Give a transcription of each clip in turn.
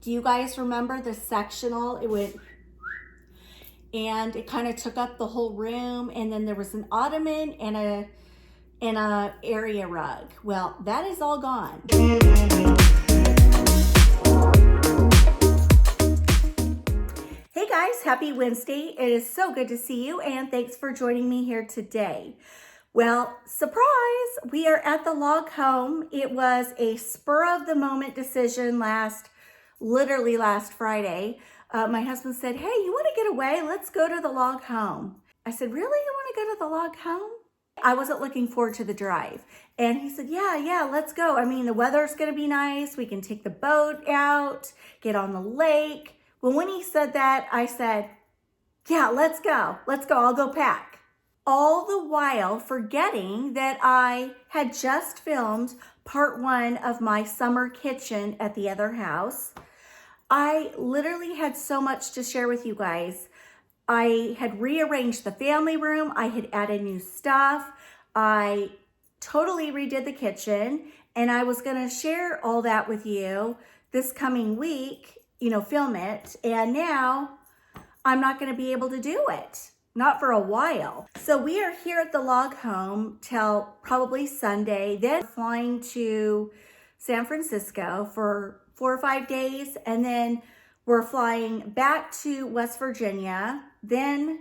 Do you guys remember the sectional? It went, and it kind of took up the whole room, and then there was an ottoman and a area rug. Well, that is all gone. Hey guys, happy Wednesday. It is so good to see you, and thanks for joining me here today. Well, surprise, we are at the log home. It was a spur of the moment decision literally last Friday. My husband said, hey, you want to get away? Let's go to the log home. I said, really? You want to go to the log home? I wasn't looking forward to the drive. And he said, yeah, let's go. I mean, the weather's going to be nice. We can take the boat out, get on the lake. Well, when he said that, I said, yeah, let's go. I'll go pack. All the while forgetting that I had just filmed part 1 of my summer kitchen at the other house. I literally had so much to share with you guys. I had rearranged the family room. I had added new stuff. I totally redid the kitchen, and I was going to share all that with you this coming week, film it. And now I'm not going to be able to do it. Not for a while. So we are here at the log home till probably Sunday, then flying to San Francisco for 4 or 5 days, and then we're flying back to West Virginia. Then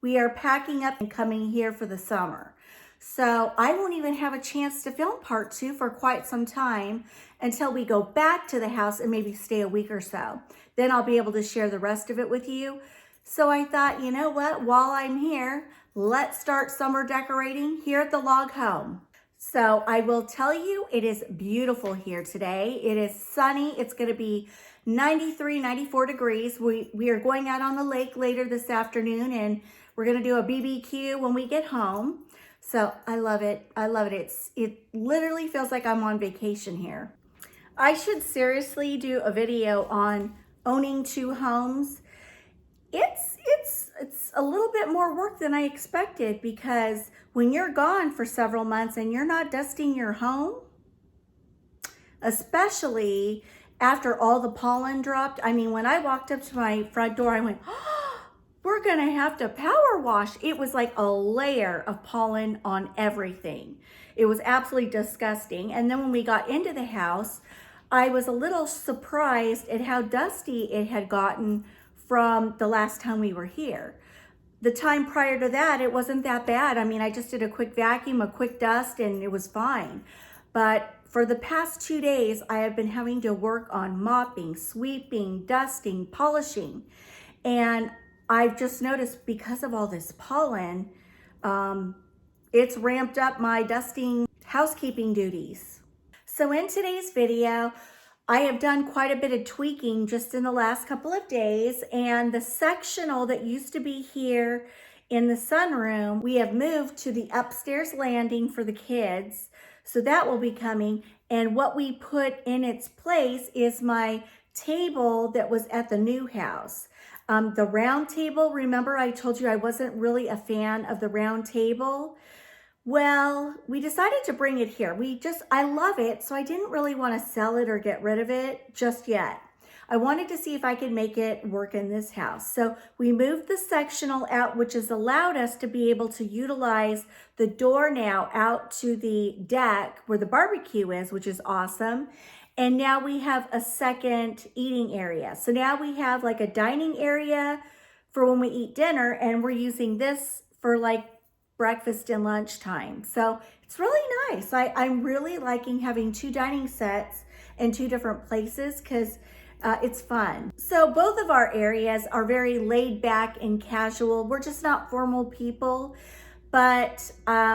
we are packing up and coming here for the summer. So I won't even have a chance to film part 2 for quite some time until we go back to the house and maybe stay a week or so. Then I'll be able to share the rest of it with you. So I thought, you know what, while I'm here, let's start summer decorating here at the log home. So I will tell you, it is beautiful here today. It is sunny. It's going to be 93, 94 degrees. We are going out on the lake later this afternoon, and we're going to do a BBQ when we get home. So I love it. It literally feels like I'm on vacation here. I should seriously do a video on owning 2 homes. It's a little bit more work than I expected, because when you're gone for several months and you're not dusting your home, especially after all the pollen dropped. I mean, when I walked up to my front door, I went, oh, we're gonna have to power wash. It was like a layer of pollen on everything. It was absolutely disgusting. And then when we got into the house, I was a little surprised at how dusty it had gotten from the last time we were here. The time prior to that, it wasn't that bad. I mean, I just did a quick vacuum, a quick dust, and it was fine. But for the past 2 days, I have been having to work on mopping, sweeping, dusting, polishing. And I've just noticed, because of all this pollen, it's ramped up my dusting, housekeeping duties. So in today's video, I have done quite a bit of tweaking just in the last couple of days, and the sectional that used to be here in the sunroom, we have moved to the upstairs landing for the kids. So that will be coming, and what we put in its place is my table that was at the new house. The round table, remember I told you I wasn't really a fan of the round table? Well, we decided to bring it here. I love it, so I didn't really want to sell it or get rid of it just yet. I wanted to see if I could make it work in this house. So we moved the sectional out, which has allowed us to be able to utilize the door now out to the deck where the barbecue is, which is awesome. And now we have a second eating area. So now we have like a dining area for when we eat dinner, and we're using this for like breakfast and lunchtime. So it's really nice. I'm really liking having 2 dining sets in 2 different places, because it's fun. So both of our areas are very laid back and casual. We're just not formal people, but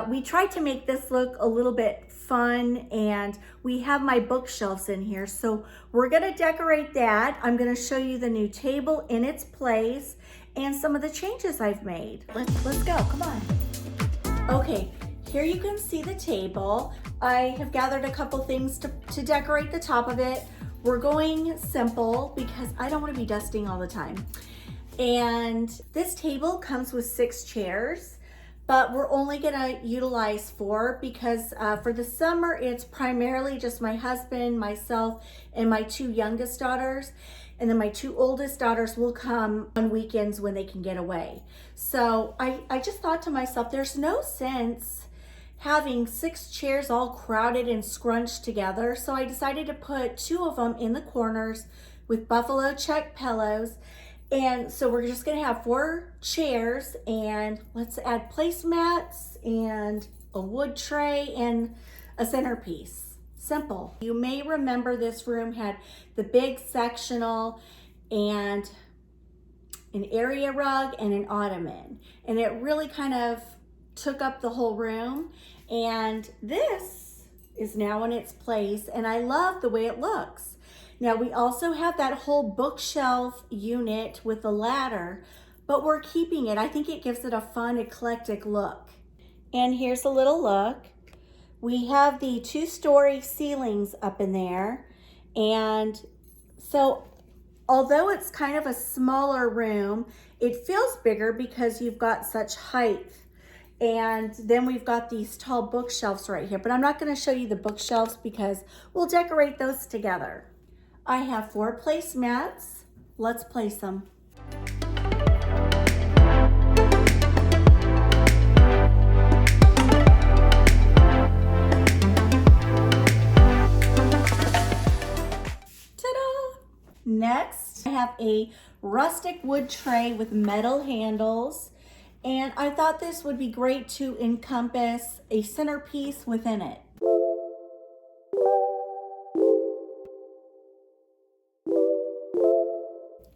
we tried to make this look a little bit fun, and we have my bookshelves in here. So we're gonna decorate that. I'm gonna show you the new table in its place and some of the changes I've made. Let's go, come on. Okay, here you can see the table. I have gathered a couple things to decorate the top of it. We're going simple because I don't want to be dusting all the time. And this table comes with 6 chairs. but we're only gonna utilize 4 because for the summer, it's primarily just my husband, myself, and my 2 youngest daughters. And then my 2 oldest daughters will come on weekends when they can get away. So I just thought to myself, there's no sense having 6 chairs all crowded and scrunched together. So I decided to put 2 of them in the corners with buffalo check pillows. And so we're just gonna have 4 chairs, and let's add placemats and a wood tray and a centerpiece. Simple. You may remember this room had the big sectional and an area rug and an ottoman, and it really kind of took up the whole room. And this is now in its place, and I love the way it looks. Now we also have that whole bookshelf unit with the ladder, but we're keeping it. I think it gives it a fun, eclectic look. And here's a little look. We have the 2-story ceilings up in there. And so although it's kind of a smaller room, it feels bigger because you've got such height. And then we've got these tall bookshelves right here, but I'm not going to show you the bookshelves because we'll decorate those together. I have 4 placemats. Let's place them. Ta-da! Next, I have a rustic wood tray with metal handles. And I thought this would be great to encompass a centerpiece within it.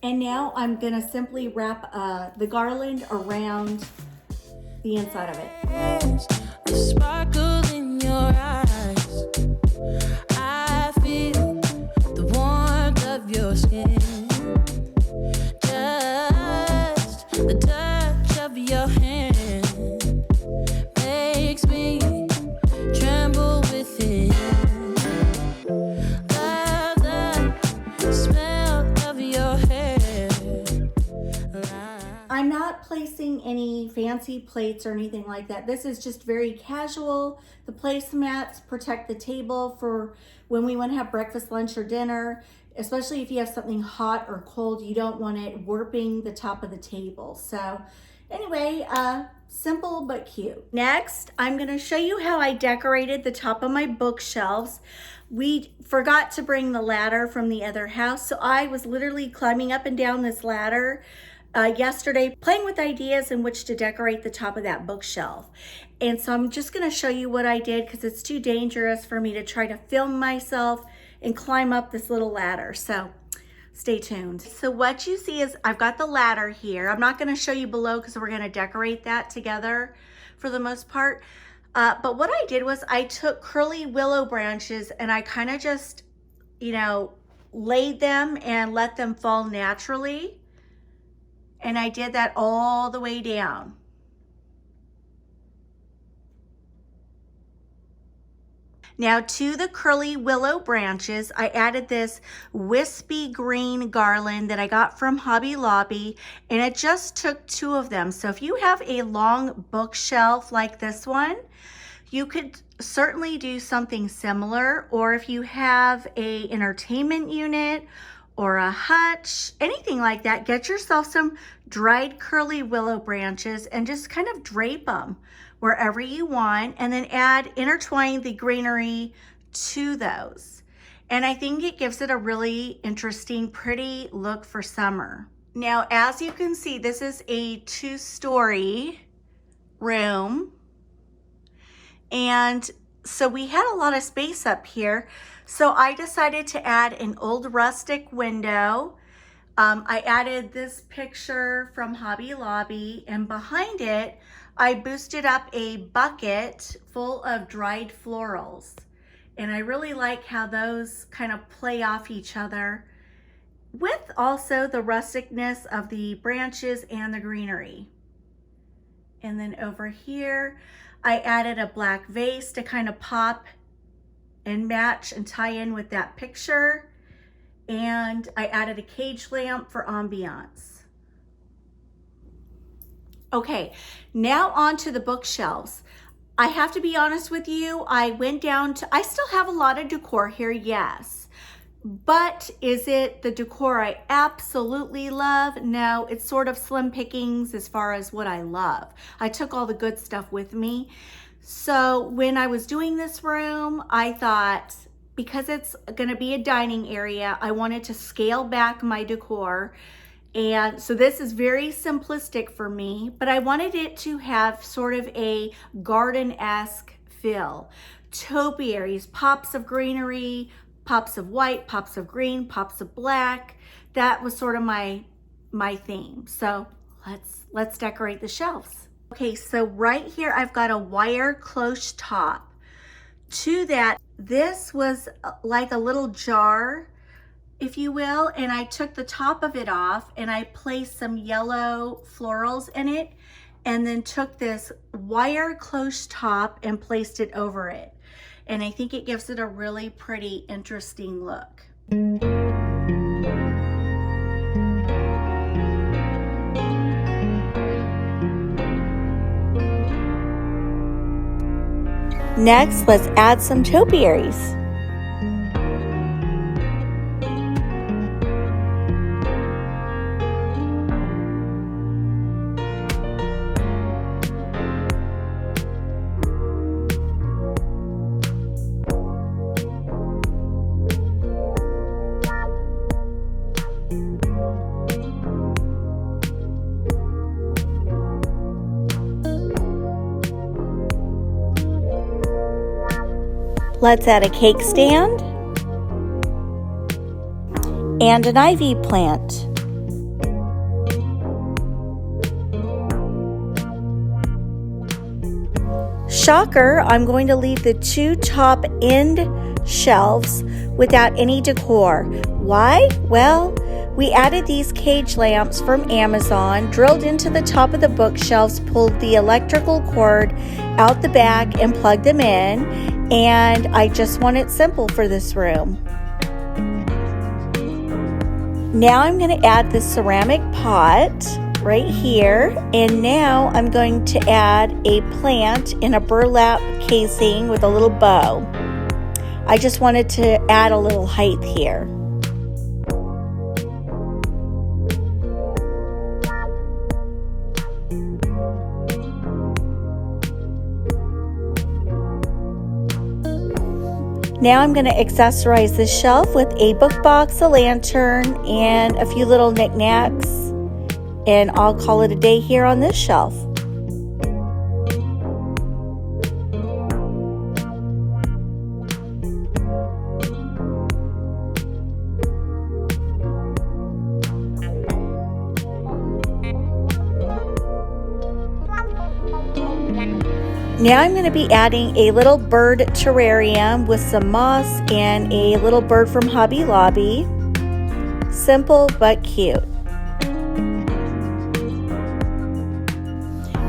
And now I'm gonna simply wrap the garland around the inside of it. A sparkle in your eyes. I feel the warmth of your skin. Just the touch of your hand makes me tremble within. Love the smell of your hair. I'm not placing any fancy plates or anything like that. This is just very casual. The placemats protect the table for when we want to have breakfast, lunch, or dinner. Especially if you have something hot or cold, you don't want it warping the top of the table. So anyway, simple but cute. Next, I'm going to show you how I decorated the top of my bookshelves. We forgot to bring the ladder from the other house, so I was literally climbing up and down this ladder yesterday, playing with ideas in which to decorate the top of that bookshelf. And so I'm just going to show you what I did because it's too dangerous for me to try to film myself and climb up this little ladder. So stay tuned. So what you see is I've got the ladder here. I'm not going to show you below because we're going to decorate that together for the most part. But what I did was I took curly willow branches and I kind of just, laid them and let them fall naturally. And I did that all the way down. Now to the curly willow branches, I added this wispy green garland that I got from Hobby Lobby, and it just took 2 of them. So if you have a long bookshelf like this one, you could certainly do something similar, or if you have a entertainment unit or a hutch, anything like that, get yourself some dried curly willow branches and just kind of drape them wherever you want, and then intertwine the greenery to those. And I think it gives it a really interesting, pretty look for summer. Now, as you can see, this is a 2-story room. And so we had a lot of space up here. So I decided to add an old rustic window. I added this picture from Hobby Lobby, and behind it, I boosted up a bucket full of dried florals. And I really like how those kind of play off each other with also the rusticness of the branches and the greenery. And then over here, I added a black vase to kind of pop and match and tie in with that picture. And I added a cage lamp for ambiance. Okay, now on to the bookshelves. I have to be honest with you, I went down to, I still have a lot of decor here, yes. But is it the decor I absolutely love? No, it's sort of slim pickings as far as what I love. I took all the good stuff with me. So when I was doing this room, I thought, because it's gonna be a dining area, I wanted to scale back my decor. And so this is very simplistic for me, but I wanted it to have sort of a garden-esque feel. Topiaries, pops of greenery, pops of white, pops of green, pops of black. That was sort of my theme. So let's decorate the shelves. Okay, so right here I've got a wire cloche top. To that, this was like a little jar, if you will, and I took the top of it off and I placed some yellow florals in it, and then took this wire cloche top and placed it over it. And I think it gives it a really pretty, interesting look. Next, let's add some topiaries. Let's add a cake stand and an ivy plant. Shocker, I'm going to leave the two top end shelves without any decor. Why? Well, we added these cage lamps from Amazon, drilled into the top of the bookshelves, pulled the electrical cord out the back and plugged them in, and I just want it simple for this room. Now I'm going to add the ceramic pot right here, and now I'm going to add a plant in a burlap casing with a little bow. I just wanted to add a little height here. Now I'm going to accessorize this shelf with a book box, a lantern, and a few little knickknacks, and I'll call it a day here on this shelf. Now I'm going to be adding a little bird terrarium with some moss and a little bird from Hobby Lobby. Simple but cute.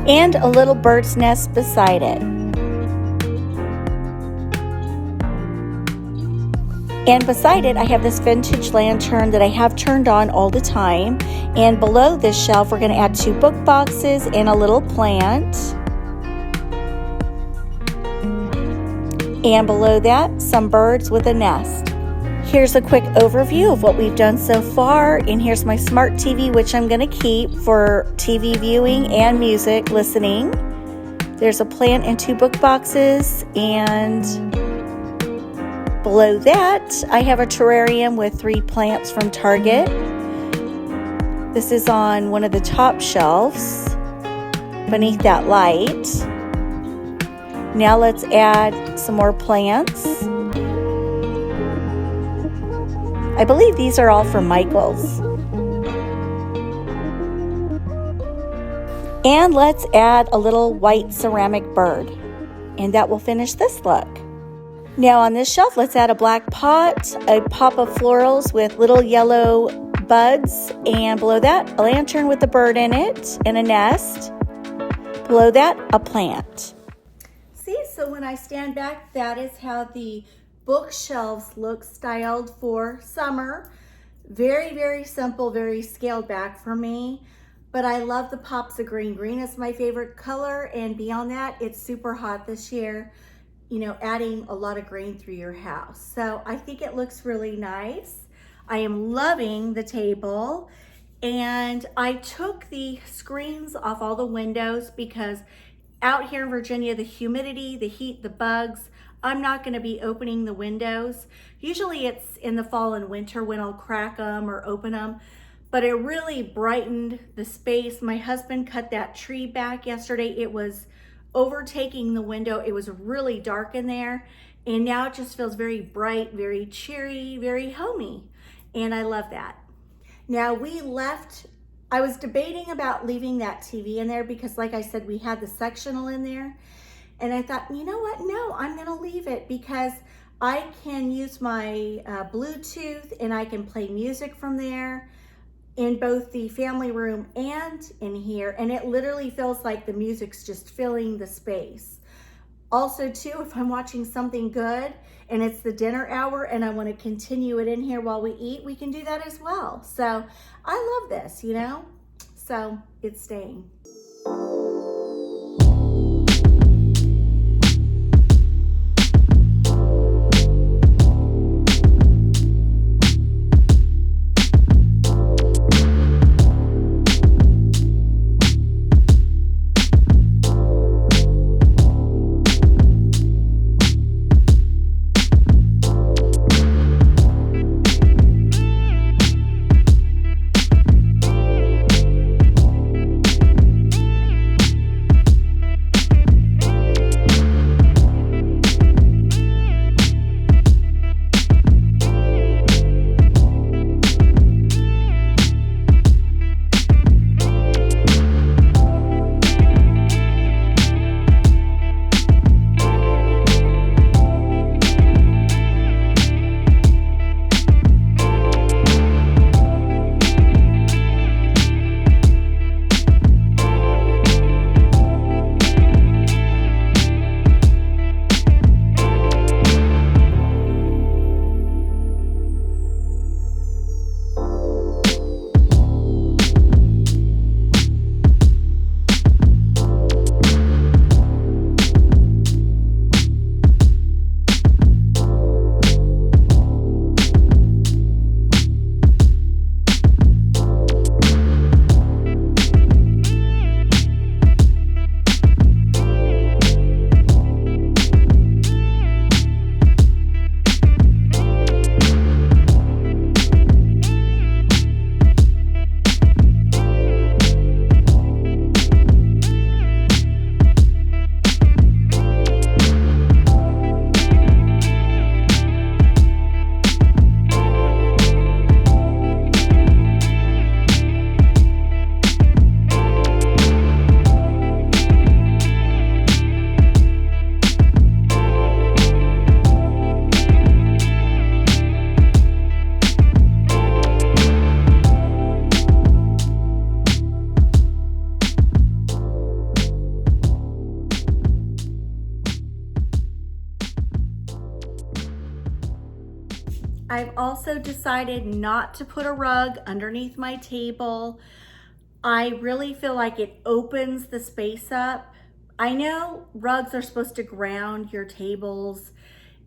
And a little bird's nest beside it. And beside it, I have this vintage lantern that I have turned on all the time. And below this shelf, we're going to add two book boxes and a little plant. And below that, some birds with a nest. Here's a quick overview of what we've done so far, and here's my smart TV, which I'm going to keep for TV viewing and music listening. There's a plant and two book boxes, and below that, I have a terrarium with 3 plants from Target. This is on one of the top shelves beneath that light. Now let's add some more plants. I believe these are all from Michael's. And let's add a little white ceramic bird. And that will finish this look. Now on this shelf, let's add a black pot, a pop of florals with little yellow buds, and below that, a lantern with a bird in it and a nest. Below that, a plant. So when I stand back, that is how the bookshelves look styled for summer. Very, very simple, very scaled back for me. But I love the pops of green. Green is my favorite color, and beyond that, it's super hot this year, you know, adding a lot of green through your house. So I think it looks really nice. I am loving the table, and I took the screens off all the windows because out here in Virginia, the humidity, the heat, the bugs, I'm not gonna be opening the windows. Usually it's in the fall and winter when I'll crack them or open them, but it really brightened the space. My husband cut that tree back yesterday. It was overtaking the window. It was really dark in there, and now it just feels very bright, very cheery, very homey, and I love that. Now I was debating about leaving that TV in there because, like I said, we had the sectional in there, and I thought, you know what? No, I'm gonna leave it because I can use my Bluetooth and I can play music from there in both the family room and in here, and it literally feels like the music's just filling the space. Also too, if I'm watching something good and it's the dinner hour and I want to continue it in here while we eat, we can do that as well. So I love this, you know, so it's staying. I've also decided not to put a rug underneath my table. I really feel like it opens the space up. I know rugs are supposed to ground your tables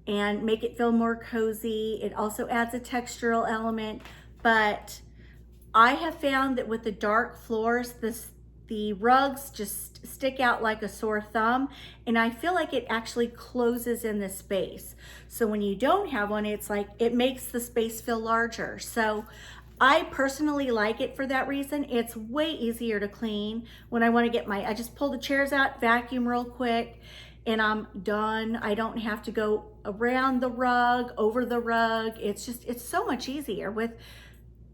and make it feel more cozy. It also adds a textural element, but I have found that with the dark floors, the rugs just stick out like a sore thumb, and I feel like it actually closes in the space. So when you don't have one, it's like it makes the space feel larger. So I personally like it for that reason. It's way easier to clean when I want to get I just pull the chairs out, vacuum real quick, and I'm done. I don't have to go around the rug, over the rug. It's so much easier with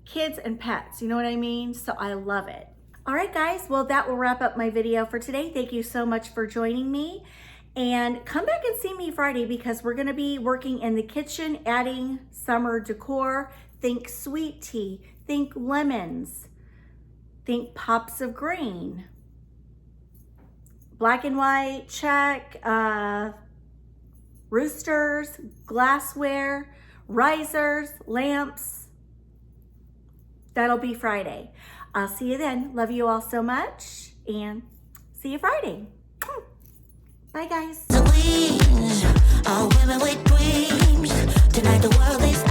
kids and pets, you know what I mean? So I love it. All right, guys, well, that will wrap up my video for today. Thank you so much for joining me. And come back and see me Friday because we're gonna be working in the kitchen, adding summer decor. Think sweet tea, think lemons, think pops of green, black and white, check, roosters, glassware, risers, lamps. That'll be Friday. I'll see you then. Love you all so much, and see you Friday. Bye, guys. The queens, all women with dreams. Tonight the world is